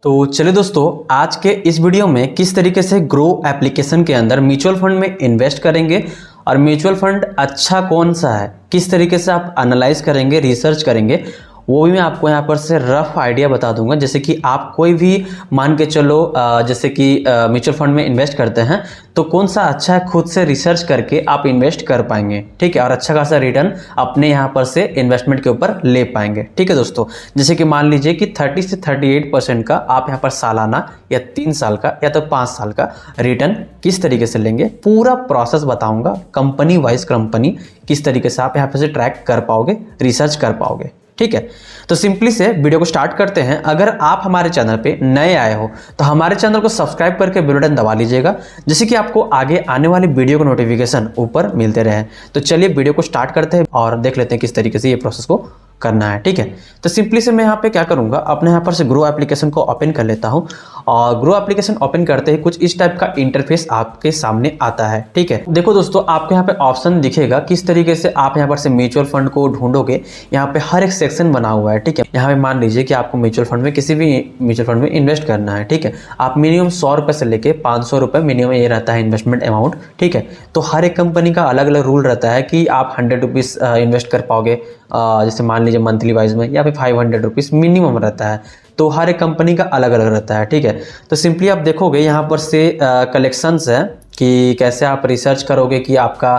तो चलिए दोस्तों, आज के इस वीडियो में किस तरीके से ग्रो एप्लीकेशन के अंदर म्यूचुअल फंड में इन्वेस्ट करेंगे और म्यूचुअल फंड अच्छा कौन सा है, किस तरीके से आप एनालाइज करेंगे, रिसर्च करेंगे, वो भी मैं आपको यहाँ पर से रफ आइडिया बता दूंगा। जैसे कि आप कोई भी मान के चलो जैसे कि म्यूचुअल फंड में इन्वेस्ट करते हैं तो कौन सा अच्छा है, खुद से रिसर्च करके आप इन्वेस्ट कर पाएंगे, ठीक है, और अच्छा खासा रिटर्न अपने यहाँ पर से इन्वेस्टमेंट के ऊपर ले पाएंगे। ठीक है दोस्तों, जैसे कि मान लीजिए कि 30 से 38% का आप यहाँ पर सालाना या 3 साल का या तो 5 साल का रिटर्न किस तरीके से लेंगे, पूरा प्रोसेस बताऊंगा। कंपनी वाइज कंपनी किस तरीके से आप यहाँ पर से ट्रैक कर पाओगे, रिसर्च कर पाओगे। ठीक है, तो सिंपली से वीडियो को स्टार्ट करते हैं। अगर आप हमारे चैनल पे नए आए हो तो हमारे चैनल को सब्सक्राइब करके बेल बटन दबा लीजिएगा, जिससे कि आपको आगे आने वाली वीडियो को नोटिफिकेशन ऊपर मिलते रहे। तो चलिए वीडियो को स्टार्ट करते हैं और देख लेते हैं किस तरीके से ये प्रोसेस को करना है। ठीक है, तो सिंपली से मैं यहाँ पे क्या करूँगा, अपने यहाँ पर से ग्रो एप्लीकेशन को ओपन कर लेता हूँ और ग्रो एप्लीकेशन ओपन करते ही कुछ इस टाइप का इंटरफेस आपके सामने आता है। ठीक है, देखो दोस्तों, आपको यहाँ पे ऑप्शन दिखेगा किस तरीके से आप यहाँ पर से म्यूचुअल फंड को ढूंढोगे। यहाँ पे हर एक सेक्शन बना हुआ है। ठीक है, यहाँ पे मान लीजिए कि आपको म्यूचुअल फंड में किसी भी म्यूचुअल फंड में इन्वेस्ट करना है। ठीक है, आप मिनिमम 100 रुपये से लेके 500 रुपये मिनिमम ये रहता है इन्वेस्टमेंट अमाउंट। ठीक है, तो हर एक कंपनी का अलग अलग रूल रहता है कि आप 100 रुपीज़ इन्वेस्ट कर पाओगे, जैसे मान लीजिए मंथली वाइज में, या फिर 500 रुपीज़ मिनिमम रहता है। तो हर एक कंपनी का अलग अलग रहता है। ठीक है, तो सिंपली आप देखोगे यहाँ पर से कलेक्शंस है कि कैसे आप रिसर्च करोगे कि आपका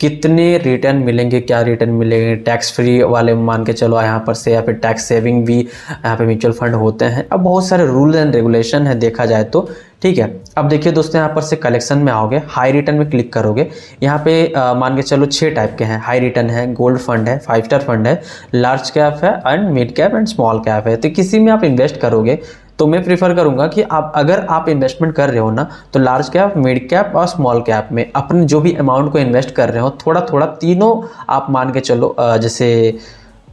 कितने रिटर्न मिलेंगे, क्या रिटर्न मिलेंगे, टैक्स फ्री वाले मान के चलो यहाँ पर से, या फिर टैक्स सेविंग भी यहाँ पे म्यूचुअल फंड होते हैं। अब बहुत सारे रूल एंड रेगुलेशन है देखा जाए तो। ठीक है, अब देखिए दोस्तों, यहाँ पर से कलेक्शन में आओगे, हाई रिटर्न में क्लिक करोगे। यहाँ पे मान के चलो 6 टाइप के हैं। हाई रिटर्न है, गोल्ड फंड है, 5 स्टार फंड है, लार्ज कैप है and mid cap and small cap है। तो किसी में आप इन्वेस्ट करोगे तो मैं प्रीफर करूंगा कि आप अगर आप इन्वेस्टमेंट कर रहे हो ना, तो लार्ज कैप, मिड कैप और स्मॉल कैप में अपने जो भी अमाउंट को इन्वेस्ट कर रहे हो थोड़ा थोड़ा तीनों आप मान के चलो जैसे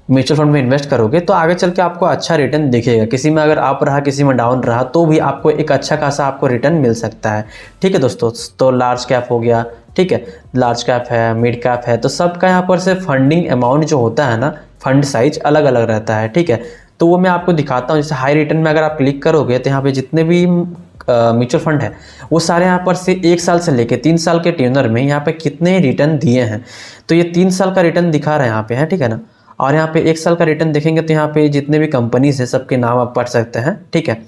म्यूचुअल फंड में इन्वेस्ट करोगे तो आगे चल के आपको अच्छा रिटर्न दिखेगा। किसी में अगर अप रहा, किसी में डाउन रहा, तो भी आपको एक अच्छा खासा आपको रिटर्न मिल सकता है। ठीक है दोस्तों, तो लार्ज कैप हो गया, ठीक है, लार्ज कैप है, मिड कैप है, तो सबका यहाँ पर से फंडिंग अमाउंट जो होता है ना, फंड साइज अलग अलग रहता है। ठीक है, तो वो मैं आपको दिखाता हूँ। जैसे हाई रिटर्न में अगर आप क्लिक करोगे तो यहाँ पे जितने भी म्यूचुअल फंड है वो सारे यहाँ पर से 1 साल से लेके 3 साल के टेन्योर में यहाँ पे कितने रिटर्न दिए हैं। तो ये 3 साल का रिटर्न दिखा रहा है यहाँ पे है, ठीक है ना। और यहाँ पे 1 साल का रिटर्न देखेंगे तो यहाँ पे जितने भी कंपनीज है सबके नाम आप पढ़ सकते हैं। ठीक है,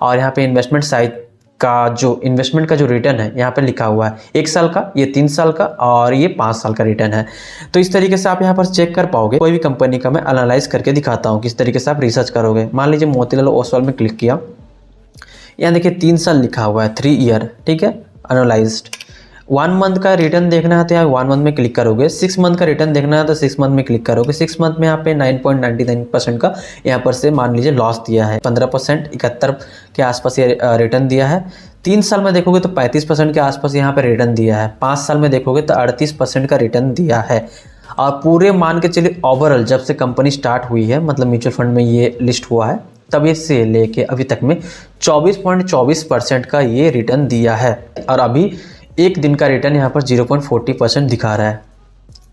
और यहाँ पे इन्वेस्टमेंट साइज का जो इन्वेस्टमेंट का जो रिटर्न है यहाँ पे लिखा हुआ है 1 साल का, ये 3 साल का और ये 5 साल का रिटर्न है। तो इस तरीके से आप यहाँ पर चेक कर पाओगे। कोई भी कंपनी का मैं एनालाइज करके दिखाता हूँ किस तरीके से आप रिसर्च करोगे। मान लीजिए मोतीलाल ओसवाल में क्लिक किया, यहाँ देखिए 3 साल लिखा हुआ है, 3 ईयर। ठीक है, एनालाइज्ड। 1 मंथ का रिटर्न देखना है तो यहाँ 1 मंथ में क्लिक करोगे। 6 मंथ का रिटर्न देखना है तो 6 मंथ में क्लिक करोगे। 6 मंथ में यहाँ पे 9.99% का यहाँ पर से मान लीजिए लॉस दिया है। 15% 71 के आसपास ये रिटर्न दिया है। 3 साल में देखोगे तो 35% के आसपास यहाँ पे रिटर्न दिया है। 5 साल में देखोगे तो 38% का रिटर्न दिया है। और पूरे मान के चलिए ओवरऑल जब से कंपनी स्टार्ट हुई है, मतलब म्यूचुअल फंड में ये लिस्ट हुआ है, तब से लेके अभी तक में 24.24% का ये रिटर्न दिया है। और अभी एक दिन का रिटर्न यहाँ पर 0.40% दिखा रहा है।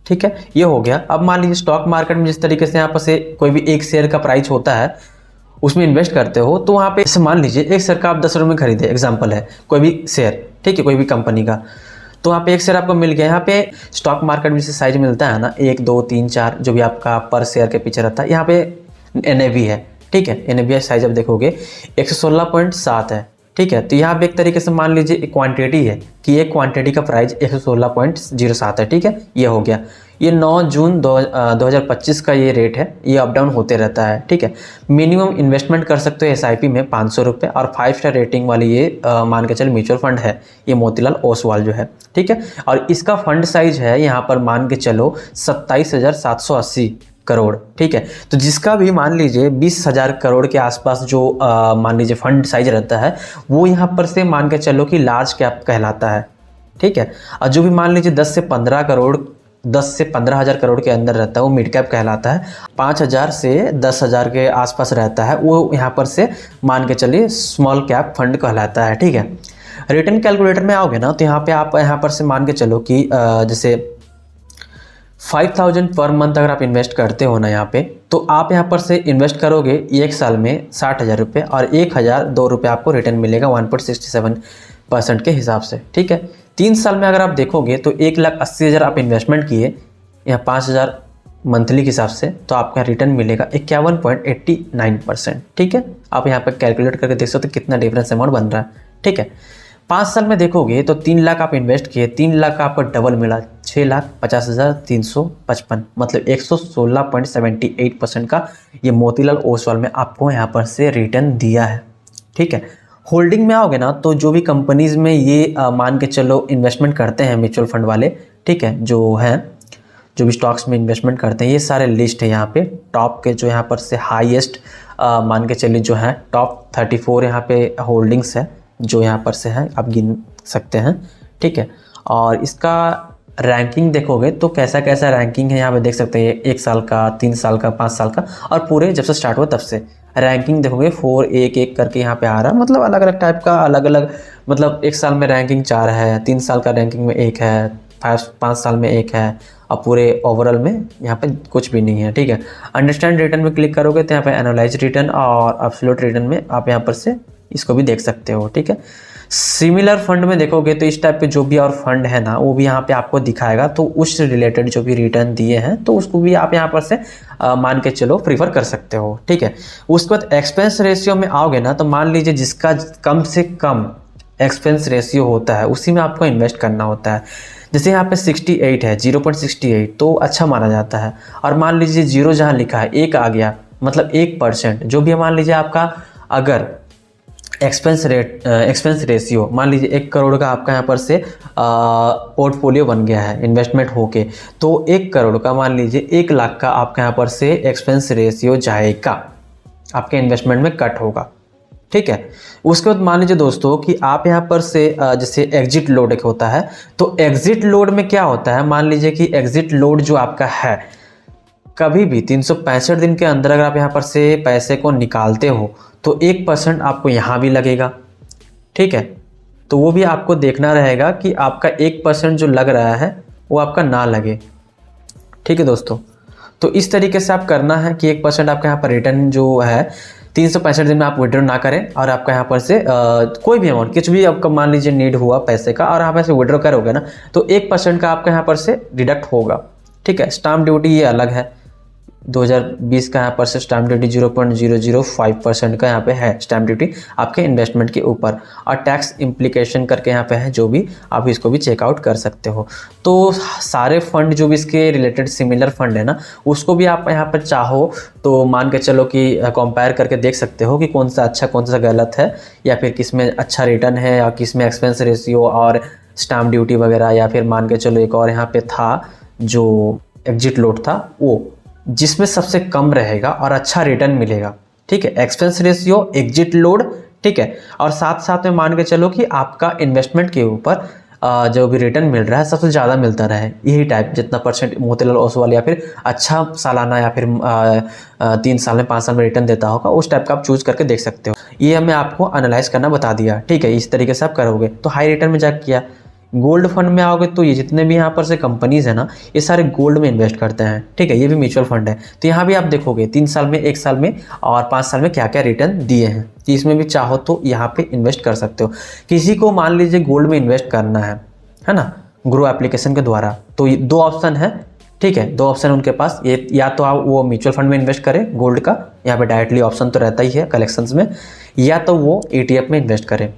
ठीक है, ये हो गया। अब मान लीजिए स्टॉक मार्केट में जिस तरीके से यहाँ पर से कोई भी एक शेयर का प्राइस होता है उसमें इन्वेस्ट करते हो, तो वहाँ पे मान लीजिए एक शेयर का आप 10 रुपये में खरीदे, एग्जाम्पल है कोई भी शेयर, ठीक है, कोई भी कंपनी का, तो वहाँ पे एक शेयर आपको मिल गया। यहाँ पे स्टॉक मार्केट में जैसे साइज मिलता है ना, 1, 2, 3, 4 जो भी आपका पर शेयर के पीछे रहता है, यहाँ पे NAV है। ठीक है, NAV साइज आप देखोगे 116.7 है। ठीक है, तो यहाँ पे एक तरीके से मान लीजिए एक क्वांटिटी है कि एक क्वांटिटी का प्राइस 116.07 है। ठीक है, ये हो गया। ये 9 जून 2025 का ये रेट है, ये अप डाउन होते रहता है। ठीक है, मिनिमम इन्वेस्टमेंट कर सकते हो SIP में 500 रुपये, और 5 स्टार रेटिंग वाली ये मान के चलो म्यूचुअल फंड है, ये मोतीलाल ओसवाल जो है। ठीक है, और इसका फंड साइज है यहाँ पर मान के चलो 27,780 करोड़। ठीक है, तो जिसका भी मान लीजिए 20,000 करोड़ के आसपास जो मान लीजिए फंड साइज रहता है, वो यहाँ पर से मान के चलो कि लार्ज कैप कहलाता है। ठीक है, और जो भी मान लीजिए 10 से 15,000 करोड़ के अंदर रहता है वो मिड कैप कहलाता है। 5,000 से 10,000 के आसपास रहता है वो यहाँ पर से मान के चलिए स्मॉल कैप फंड कहलाता है। ठीक है, रिटर्न कैलकुलेटर में आओगे ना तो यहाँ पे आप यहाँ पर से मान के चलो कि जैसे 5000 पर मंथ अगर आप इन्वेस्ट करते हो ना यहाँ पे, तो आप यहाँ पर से इन्वेस्ट करोगे एक साल में 60,000 रुपये और 1,002 रुपये आपको रिटर्न मिलेगा 1.67% के हिसाब से। ठीक है, 3 साल में अगर आप देखोगे तो 1,80,000 आप इन्वेस्टमेंट किए, यहाँ 5,000 मंथली के हिसाब से, तो आपका रिटर्न मिलेगा 51.89%। ठीक है, आप यहाँ पर कैलकुलेट करके देख सकते हो कितना डिफरेंस अमाउंट बन रहा है। ठीक है, 5 साल में देखोगे तो 3 लाख आप इन्वेस्ट किए, 3 लाख का आपको डबल मिला 6,50,355, मतलब 116.78% का ये मोतीलाल ओसवाल में आपको यहाँ पर से रिटर्न दिया है। ठीक है, होल्डिंग में आओगे ना तो जो भी कंपनीज में ये मान के चलो इन्वेस्टमेंट करते हैं म्यूचुअल फंड वाले, ठीक है, जो भी स्टॉक्स में इन्वेस्टमेंट करते हैं, ये सारे लिस्ट है यहाँ पे टॉप के, जो यहाँ पर से हाईएस्ट मान के चलिए जो है टॉप 34 यहाँ पे होल्डिंग्स है जो यहाँ पर से है, आप गिन सकते हैं। ठीक है, और इसका रैंकिंग देखोगे तो कैसा कैसा रैंकिंग है यहाँ पे देख सकते हैं, 1 साल का, 3 साल का, 5 साल का, और पूरे जब से स्टार्ट हुआ तब से रैंकिंग देखोगे 4 1 करके यहाँ पे आ रहा है, मतलब अलग अलग टाइप का, अलग अलग, मतलब 1 साल में रैंकिंग 4 है, 3 साल का रैंकिंग में 1 है, 5 साल में 1 है, और पूरे ओवरऑल में यहाँ पे कुछ भी नहीं है। ठीक है, अंडरस्टैंड रिटर्न में क्लिक करोगे तो यहाँ पे एनालाइज रिटर्न और एब्सोल्यूट रिटर्न में आप यहाँ पर से इसको भी देख सकते हो। ठीक है, सिमिलर फंड में देखोगे तो इस टाइप के जो भी और फंड है ना, वो भी यहाँ पे आपको दिखाएगा, तो उस रिलेटेड जो भी रिटर्न दिए हैं तो उसको भी आप यहाँ पर से मान के चलो प्रीफर कर सकते हो। ठीक है, उसके बाद एक्सपेंस रेशियो में आओगे ना तो मान लीजिए जिसका कम से कम एक्सपेंस रेशियो होता है उसी में आपको इन्वेस्ट करना होता है। जैसे यहाँ पे 68 है, 0.68 तो अच्छा माना जाता है, और मान लीजिए 0 जहाँ लिखा है 1 आ गया, मतलब 1%, जो भी मान लीजिए आपका अगर एक्सपेंस रेशियो मान लीजिए 1 करोड़ का आपका यहाँ पर से पोर्टफोलियो बन गया है इन्वेस्टमेंट होके, तो 1 करोड़ का मान लीजिए 1 लाख का आपका यहाँ पर से एक्सपेंस रेशियो जाएगा, आपके इन्वेस्टमेंट में कट होगा। ठीक है, उसके बाद मान लीजिए दोस्तों कि आप यहाँ पर से जैसे एग्जिट लोड एक होता है, तो एग्जिट लोड में क्या होता है, मान लीजिए कि एग्जिट लोड जो आपका है, कभी भी 365 दिन के अंदर अगर आप यहाँ पर से पैसे को निकालते हो तो 1% आपको यहाँ भी लगेगा। ठीक है, तो वो भी आपको देखना रहेगा कि आपका 1% जो लग रहा है वो आपका ना लगे। ठीक है दोस्तों, तो इस तरीके से आप करना है कि 1% आपका यहाँ पर रिटर्न जो है 365 दिन में आप विड्रॉ ना करें, और आपका यहाँ पर से कोई भी अमाउंट, कुछ भी आपका मान लीजिए नीड हुआ पैसे का और आप ऐसे विड्रॉ करोगे ना तो 1% का आपका यहाँ पर से डिडक्ट होगा। ठीक है, स्टाम्प ड्यूटी ये अलग है, 2020 का यहाँ पर से स्टैम्प ड्यूटी 0.005% का यहाँ पे है स्टैम्प ड्यूटी आपके इन्वेस्टमेंट के ऊपर, और टैक्स इम्प्लीकेशन करके यहाँ पे है, जो भी आप इसको भी चेकआउट कर सकते हो। तो सारे फंड जो भी इसके रिलेटेड सिमिलर फंड है ना, उसको भी आप यहाँ पर चाहो तो मान के चलो कि कंपेयर करके देख सकते हो कि कौन सा अच्छा कौन सा गलत है, या फिर किस में अच्छा रिटर्न है, या किस में एक्सपेंस रेशियो और स्टैम्प ड्यूटी वगैरह, या फिर मान के चलो एक और यहाँ पे था जो एग्जिट लोड था, वो जिसमें सबसे कम रहेगा और अच्छा रिटर्न मिलेगा। ठीक है, एक्सपेंस रेशियो, एग्जिट लोड, ठीक है, और साथ साथ में मान के चलो कि आपका इन्वेस्टमेंट के ऊपर जो भी रिटर्न मिल रहा है सबसे ज़्यादा मिलता रहे, यही टाइप जितना परसेंट मोतीलाल ओसवाल या फिर अच्छा सालाना या फिर 3 साल में 5 साल में रिटर्न देता होगा, उस टाइप का आप चूज करके देख सकते हो। ये हमें आपको एनालाइज करना बता दिया। ठीक है, इस तरीके से आप करोगे तो हाई रिटर्न में जाके किया। गोल्ड फंड में आओगे तो ये जितने भी यहाँ पर से कंपनीज है ना, ये सारे गोल्ड में इन्वेस्ट करते हैं। ठीक है, ये भी म्यूचुअल फंड है, तो यहाँ भी आप देखोगे 3 साल में, 1 साल में और 5 साल में क्या क्या रिटर्न दिए हैं, तो इसमें भी चाहो तो यहाँ पे इन्वेस्ट कर सकते हो। किसी को मान लीजिए गोल्ड में इन्वेस्ट करना है ना, ग्रो एप्लीकेशन के द्वारा, तो ये 2 ऑप्शन है। ठीक है, 2 ऑप्शन उनके पास, ये या तो आप वो म्यूचुअल फंड में इन्वेस्ट करें गोल्ड का, यहाँ पे डायरेक्टली ऑप्शन तो रहता ही है कलेक्शंस में, या तो वो ETF में इन्वेस्ट करें।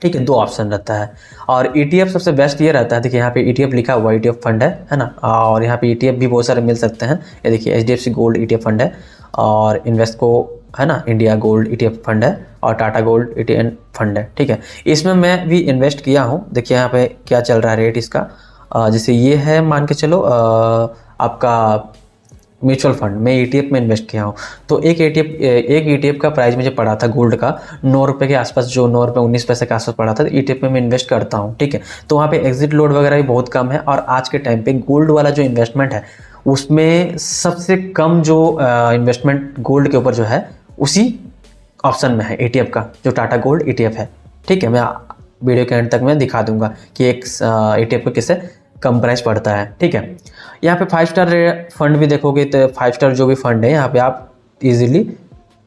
ठीक है, 2 ऑप्शन रहता है, और ETF सबसे बेस्ट ये रहता है। देखिए यहाँ पे ETF लिखा हुआ ETF फंड है ना, और यहाँ पे ETF भी बहुत सारे मिल सकते हैं। ये देखिए HDFC गोल्ड ETF फंड है, और इन्वेस्टको है ना, इंडिया गोल्ड ETF फंड है, और टाटा गोल्ड ETF फंड है। ठीक है, इसमें मैं भी इन्वेस्ट किया हूँ। देखिए यहाँ पे क्या चल रहा है रेट इसका, जैसे ये है मान के चलो आपका म्यूचुअल फंड में ETF में इन्वेस्ट किया हूँ, तो एक ETF का प्राइस मुझे पड़ा था गोल्ड का 9 रुपये के आसपास, जो 9 रुपये 19 पैसे के आसपास पड़ा था, तो ETF में मैं इन्वेस्ट करता हूँ। ठीक है, तो वहाँ पे एग्जिट लोड वगैरह भी बहुत कम है, और आज के टाइम पे गोल्ड वाला जो इन्वेस्टमेंट है उसमें सबसे कम जो इन्वेस्टमेंट गोल्ड के ऊपर जो है उसी ऑप्शन में है ETF का, जो टाटा गोल्ड ETF है। ठीक है, मैं वीडियो के एंड तक मैं दिखा दूंगा कि एक ETF को कैसे कम प्राइस पड़ता है, ठीक है। यहाँ पे 5 स्टार फंड भी देखोगे तो 5 स्टार जो भी फंड है यहाँ पे आप इजीली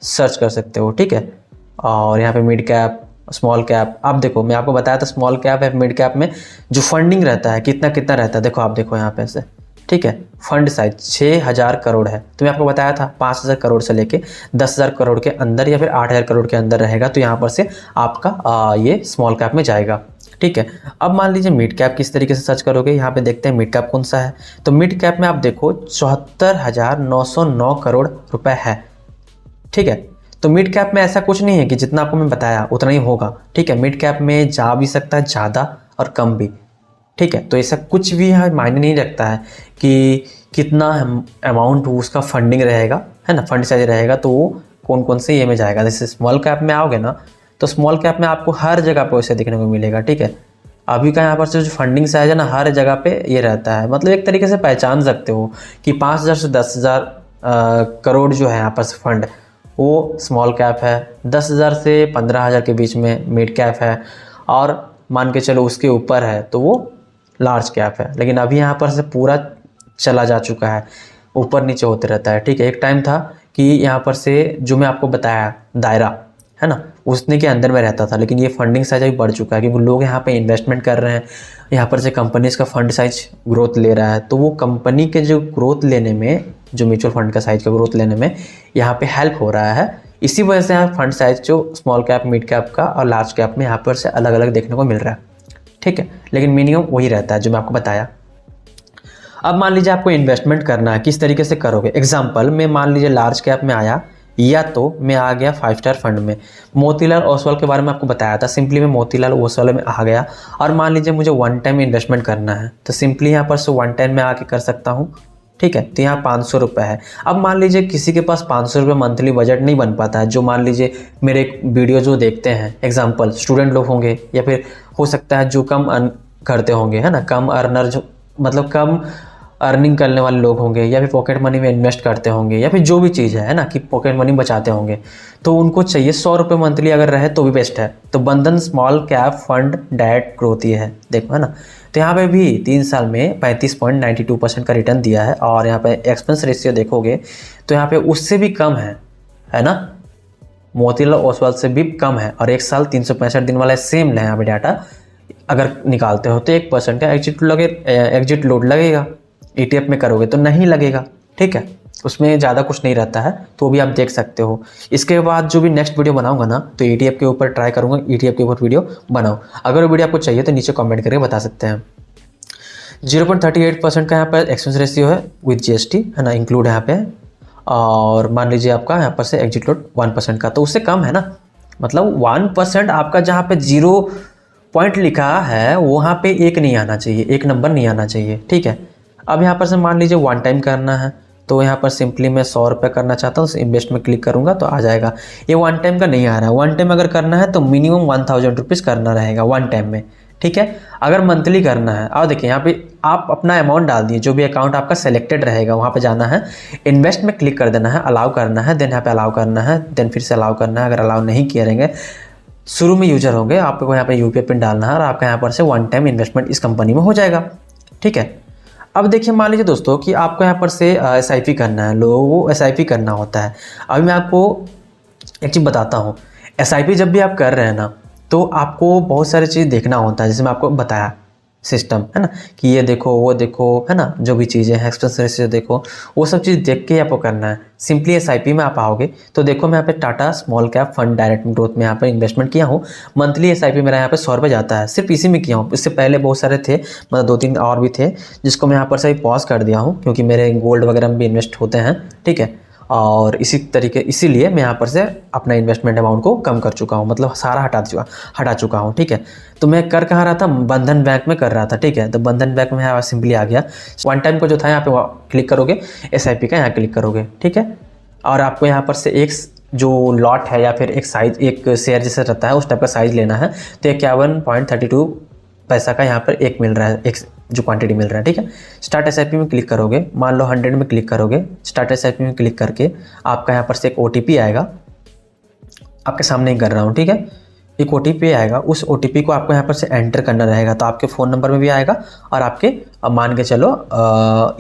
सर्च कर सकते हो, ठीक है। और यहाँ पे मिड कैप, स्मॉल कैप, आप देखो मैं आपको बताया था स्मॉल कैप है, मिड कैप में जो फंडिंग रहता है कितना कितना रहता है, देखो आप देखो यहाँ पे से, ठीक है। फंड साइज 6000 करोड़ है, तो मैं आपको बताया था 5000 करोड़ से लेके 10,000 करोड़ के अंदर या फिर 8000 करोड़ के अंदर रहेगा, तो यहाँ पर से आपका ये स्मॉल कैप में जाएगा, ठीक है। अब मान लीजिए मिड कैप किस तरीके से सर्च करोगे, यहाँ पे देखते हैं मिड कैप कौन सा है। तो मिड कैप में आप देखो 74,909 करोड़ रुपए है, ठीक है। तो मिड कैप में ऐसा कुछ नहीं है कि जितना आपको मैं बताया उतना ही होगा, ठीक है। मिड कैप में जा भी सकता है ज़्यादा और कम भी, ठीक है। तो ऐसा कुछ भी यहाँ मायने नहीं रखता है कि कितना अमाउंट उसका फंडिंग रहेगा, है ना, फंड साइज रहेगा, तो वो कौन कौन से ये में जाएगा। जैसे स्मॉल कैप में आओगे ना, तो स्मॉल कैप में आपको हर जगह पे वैसे देखने को मिलेगा, ठीक है। अभी का यहाँ पर से जो फंडिंग साइज है ना, हर जगह पे ये रहता है, मतलब एक तरीके से पहचान सकते हो कि 5,000 से 10,000 करोड़ जो है यहाँ पर फंड, वो स्मॉल कैप है। 10,000 से 15,000 के बीच में मिड कैप है, और मान के चलो उसके ऊपर है तो वो लार्ज कैप है। लेकिन अभी यहाँ पर से पूरा चला जा चुका है, ऊपर नीचे होते रहता है, ठीक है। एक टाइम था कि यहाँ पर से जो मैं आपको बताया दायरा है ना, उसने के अंदर में रहता था, लेकिन ये फंडिंग साइज अभी बढ़ चुका है क्योंकि लोग यहाँ पे इन्वेस्टमेंट कर रहे हैं, यहाँ पर से कंपनीज का फंड साइज ग्रोथ ले रहा है, तो वो कंपनी के जो ग्रोथ लेने में, जो म्यूचुअल फंड का साइज का ग्रोथ लेने में यहाँ पे हेल्प हो रहा है। इसी वजह से यहाँ फंड साइज जो स्मॉल कैप, मिड कैप का और लार्ज कैप में यहाँ पर से अलग अलग देखने को मिल रहा है, ठीक है। लेकिन मिनिमम वही रहता है जो मैं आपको बताया। अब मान लीजिए आपको इन्वेस्टमेंट करना है, किस तरीके से करोगे। एग्जाम्पल मैं मान लीजिए लार्ज कैप में आया, या तो मैं आ गया 5 स्टार फंड में। मोतीलाल ओसवाल के बारे में आपको बताया था, सिंपली मैं मोतीलाल ओसवाल में आ गया। और मान लीजिए मुझे वन टाइम इन्वेस्टमेंट करना है, तो सिंपली यहाँ पर से वन टाइम में आके कर सकता हूँ, ठीक है। तो यहाँ 500 रुपये है। अब मान लीजिए किसी के पास 500 रुपये मंथली बजट नहीं बन पाता है, जो मान लीजिए मेरे वीडियो जो देखते हैं, एग्जाम्पल स्टूडेंट लोग होंगे, या फिर हो सकता है जो कम अर्न करते होंगे, है ना, कम अर्नर, जो मतलब कम अर्निंग करने वाले लोग होंगे, या फिर पॉकेट मनी में इन्वेस्ट करते होंगे, या फिर जो भी चीज़ है ना, कि पॉकेट मनी बचाते होंगे, तो उनको चाहिए 100 रुपये मंथली अगर रहे तो भी बेस्ट है। तो बंधन small cap fund direct growth ये है, देखो, है ना। तो यहाँ पे भी 3 साल में 35.92% का रिटर्न दिया है, और यहाँ पे एक्सपेंस रेशियो देखोगे तो यहाँ पे उससे भी कम है ना, मोतीलाल ओसवाल से भी कम है। और 1 साल 365 दिन वाला सेम है यहाँ पे डाटा। अगर निकालते हो तो 1% का एग्जिट लोड लगेगा, ETF में करोगे तो नहीं लगेगा, ठीक है। उसमें ज़्यादा कुछ नहीं रहता है, तो भी आप देख सकते हो। इसके बाद जो भी नेक्स्ट वीडियो बनाऊंगा ना, तो ETF के ऊपर ट्राई करूंगा, ETF के ऊपर वीडियो बनाओ। अगर वो वीडियो आपको चाहिए तो नीचे कमेंट करके बता सकते हैं। 0.38% का यहाँ पर एक्सपेंस रेशियो है विद GST, है ना, इंक्लूड यहाँ पे। और मान लीजिए आपका यहाँ पर से एग्जिट लोड 1% का, तो उससे कम है ना, मतलब 1% आपका जहाँ पे 0 पॉइंट लिखा है वहाँ पे एक नहीं आना चाहिए, एक नंबर नहीं आना चाहिए, ठीक है। अब यहाँ पर से मान लीजिए वन टाइम करना है, तो यहाँ पर सिंपली मैं 100 रुपये करना चाहता हूँ, इन्वेस्ट में क्लिक करूँगा तो आ जाएगा। ये वन टाइम का नहीं आ रहा है, वन टाइम अगर करना है तो मिनिमम 1000 रुपीज़ करना रहेगा वन टाइम में, ठीक है। अगर मंथली करना है, और देखिए यहाँ पे आप अपना अमाउंट डाल दिए, जो भी अकाउंट आपका सेलेक्टेड रहेगा वहाँ पे जाना है, इन्वेस्ट में क्लिक कर देना है, अलाउ करना है, देन यहाँ पे अलाउ करना है, देन फिर से अलाउ करना है। अगर अलाउ नहीं किए रहेंगे, शुरू में यूजर होंगे, आपको यहाँ पे UPI पिन डालना है, और आपका यहाँ पर से वन टाइम इन्वेस्टमेंट इस कंपनी में हो जाएगा, ठीक है। अब देखिए मान लीजिए दोस्तों कि आपको यहाँ पर से SIP करना है, लोगों को SIP करना होता है। अभी मैं आपको एक चीज़ बताता हूँ, SIP जब भी आप कर रहे हैं ना, तो आपको बहुत सारी चीज़ देखना होता है, जैसे मैं आपको बताया सिस्टम, है ना, कि ये देखो वो देखो, है ना, जो भी चीज़ें हैं, एक्सपेंस रेशियो देखो, वो सब चीज़ देख के आपको करना है। सिंपली SIP में आप आओगे तो देखो मैं यहाँ पे Tata small cap fund direct growth में यहाँ पर इन्वेस्टमेंट किया हूँ। मंथली SIP मेरा यहाँ पे 100 रुपये जाता है, सिर्फ इसी में किया हूँ। इससे पहले बहुत सारे थे, मतलब 2-3 और भी थे, जिसको मैं यहाँ पर से पॉज कर दिया हूँ क्योंकि मेरे गोल्ड वगैरह में भी इन्वेस्ट होते हैं, ठीक है। और इसीलिए मैं यहाँ पर से अपना इन्वेस्टमेंट अमाउंट को कम कर चुका हूँ, मतलब सारा हटा चुका हूँ, ठीक है। तो मैं कर कहाँ रहा था, बंधन बैंक में कर रहा था, ठीक है। तो बंधन बैंक में यहाँ सिंपली आ गया, वन टाइम को जो था यहाँ पे क्लिक करोगे, SIP का यहाँ क्लिक करोगे, ठीक है। और आपको यहाँ पर से एक जो लॉट है या फिर एक साइज, एक शेयर जैसा रहता है उस टाइप का साइज लेना है। तो 51.32 पैसा का यहाँ पर एक मिल रहा है, एक जो क्वांटिटी मिल रहा है, ठीक है। स्टार्ट SIP में क्लिक करोगे, मान लो 100 में क्लिक करोगे, स्टार्ट SIP में क्लिक करके आपका यहाँ पर से एक OTP आएगा, आपके सामने ही कर रहा हूँ, ठीक है। एक OTP आएगा, उस OTP को आपको यहाँ पर से एंटर करना रहेगा। तो आपके फ़ोन नंबर में भी आएगा और आपके मान के चलो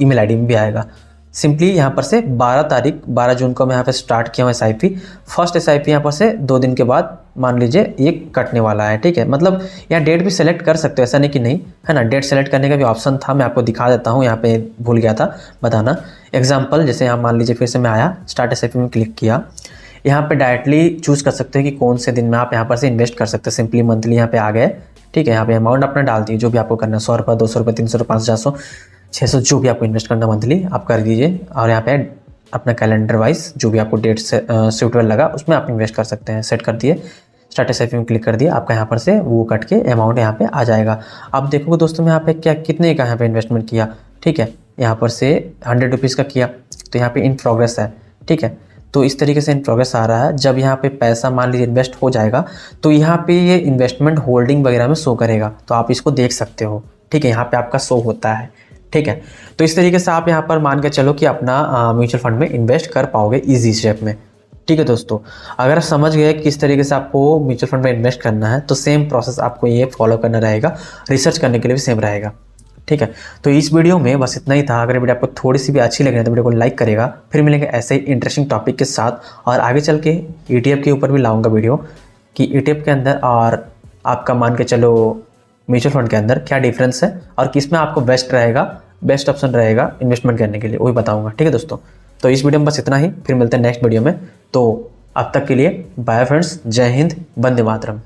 ईमेल आईडी में भी आएगा। सिंपली यहाँ पर से 12 जून को मैं यहाँ पे स्टार्ट किया हूँ SIP। फर्स्ट SIP यहाँ पर से 2 दिन के बाद मान लीजिए ये कटने वाला है, ठीक है। मतलब यहाँ डेट भी सेलेक्ट कर सकते हो, ऐसा नहीं कि नहीं, है ना। डेट सेलेक्ट करने का भी ऑप्शन था, मैं आपको दिखा देता हूँ, यहाँ पे भूल गया था बताना। एग्जाम्पल जैसे यहाँ मान लीजिए फिर से मैं आया स्टार्ट SIP में क्लिक किया, यहाँ पे डायरेक्टली चूज़ कर सकते हो कि कौन से दिन में आप यहाँ पर से इन्वेस्ट कर सकते हो। सिंपली मंथली यहाँ पे आ गए, ठीक है। यहाँ पे अमाउंट अपना डाल दिए जो भी आपको करना है, 100 रुपये, 200 रुपये, 300 रुपये, 500, 400, 600, जो भी आपको इन्वेस्ट करना मंथली आप कर दीजिए। और यहाँ पे अपना कैलेंडर वाइज जो भी आपको डेट से सूटेबल लगा उसमें आप इन्वेस्ट कर सकते हैं। सेट कर दिए, स्टार्ट SIP में क्लिक कर दिया, आपका यहाँ पर से वो कट के अमाउंट यहाँ पे आ जाएगा। आप देखोगे दोस्तों मैं यहाँ पे क्या कितने का यहाँ पे इन्वेस्टमेंट किया, ठीक है। यहाँ पर से 100 रुपीज़ का किया तो यहाँ पे इन प्रोग्रेस है, ठीक है। तो इस तरीके से इन प्रोग्रेस आ रहा है। जब यहाँ पे पैसा मान लीजिए इन्वेस्ट हो जाएगा तो यहाँ पे ये इन्वेस्टमेंट होल्डिंग वगैरह में शो करेगा, तो आप इसको देख सकते हो, ठीक है। यहाँ पे आपका शो होता है, ठीक है। तो इस तरीके से आप यहाँ पर मान के चलो कि अपना म्यूचुअल फंड में इन्वेस्ट कर पाओगे ईजी स्टेप में, ठीक है दोस्तों। अगर आप समझ गए किस तरीके से आपको म्यूचुअल फंड में इन्वेस्ट करना है तो सेम प्रोसेस आपको ये फॉलो करना रहेगा, रिसर्च करने के लिए भी सेम रहेगा, ठीक है। तो इस वीडियो में बस इतना ही था। अगर वीडियो आपको थोड़ी सी भी अच्छी लगे तो वीडियो को लाइक करेगा। फिर मिलेंगे ऐसे ही इंटरेस्टिंग टॉपिक के साथ, और आगे चल के ETF के ऊपर भी लाऊंगा वीडियो कि ETF के अंदर और आपका मान के चलो म्यूचुअल फंड के अंदर क्या डिफरेंस है और किस में आपको बेस्ट ऑप्शन रहेगा इन्वेस्टमेंट करने के लिए, वही बताऊँगा, ठीक है दोस्तों। तो इस वीडियो में बस इतना ही, फिर मिलते हैं नेक्स्ट वीडियो में। तो अब तक के लिए बाय फ्रेंड्स, जय हिंद, वंदे मातरम।